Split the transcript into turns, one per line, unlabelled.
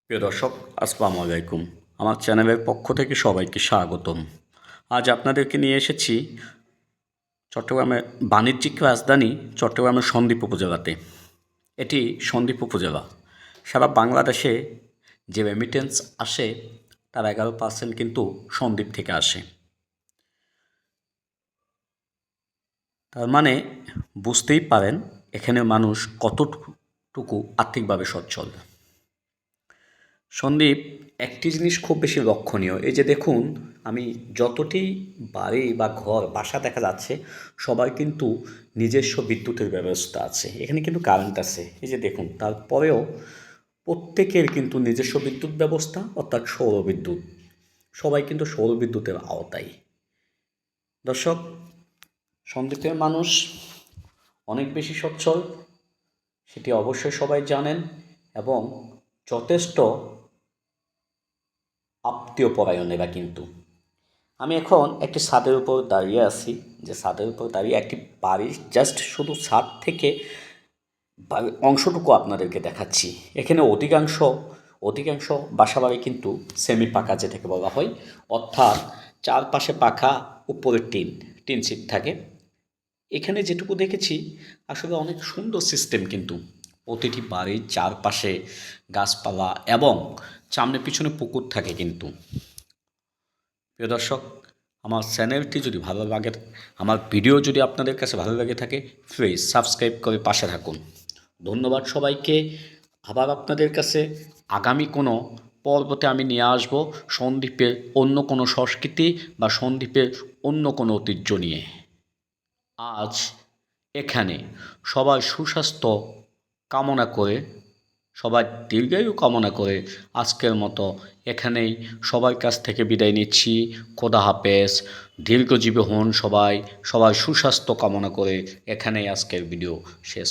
প্রিয় দর্শক, আসসালামু আলাইকুম। আমার চ্যানেলের পক্ষ থেকে সবাইকে স্বাগতম। আজ আপনাদেরকে নিয়ে এসেছি চট্টগ্রামের বাণিজ্যিক রাজধানী চট্টগ্রামের সন্দ্বীপ উপজেলাতে। এটি সন্দ্বীপ উপজেলা। সারা বাংলাদেশে যে রেমিটেন্স আসে তার 11% কিন্তু সন্দ্বীপ থেকে আসে। তার মানে বুঝতেই পারেন এখানে মানুষ কতটুকু আর্থিকভাবে সচ্ছল। সন্দীপ একটি জিনিস খুব বেশি লক্ষণীয়, এই যে দেখুন, আমি যতটি বাড়ি বা ঘর বাসা দেখা যাচ্ছে সবার কিন্তু নিজস্ব বিদ্যুতের ব্যবস্থা আছে। এখানে কিন্তু কারেন্ট আছে, এই যে দেখুন, তারপরেও প্রত্যেকের কিন্তু নিজস্ব বিদ্যুৎ ব্যবস্থা, অর্থাৎ সৌরবিদ্যুৎ। সবাই কিন্তু সৌরবিদ্যুতের আওতায়। দর্শক, সন্দ্বীপের মানুষ অনেক বেশি সচ্ছল, সেটি অবশ্যই সবাই জানেন, এবং যথেষ্ট আত্মীয় পরায়ণ এরা কিন্তু। আমি এখন একটি ছাদের উপর দাঁড়িয়ে আছি, যে ছাদের উপর দাঁড়িয়ে একটি বাড়ির জাস্ট শুধু ছাদ থেকে অংশটুকু আপনাদেরকে দেখাচ্ছি। এখানে অধিকাংশ বাসাবাড়ি কিন্তু সেমি পাকা, যেটাকে বলা হয়, অর্থাৎ চারপাশে পাখা, উপরে টিন সিট থাকে। এখানে যেটুকু দেখেছি আসলে অনেক সুন্দর সিস্টেম, কিন্তু প্রতিটি বাড়ির চারপাশে গাছপালা এবং সামনে পিছনে পুকুর থাকে। কিন্তু প্রিয় দর্শক, আমার চ্যানেলটি যদি ভালো লাগে, আমার ভিডিও যদি আপনাদের কাছে ভালো লাগে থাকে, প্লিজ সাবস্ক্রাইব করে পাশে থাকুন। ধন্যবাদ সবাইকে। আবার আপনাদের কাছে আগামী কোনো পর্বতে আমি নিয়ে আসব সন্দ্বীপের অন্য কোনো সংস্কৃতি বা সন্দ্বীপের অন্য কোনো ঐতিহ্য নিয়ে। আজ এখানে সবার সুস্বাস্থ্য কামনা করে, সবার দীর্ঘায়ু কামনা করে আজকের মতো এখানেই সবার কাছ থেকে বিদায় নিচ্ছি। খোদা হাফেজ। দীর্ঘজীবী হন সবাই। সবার সুস্বাস্থ্য কামনা করে এখানেই আজকের ভিডিও শেষ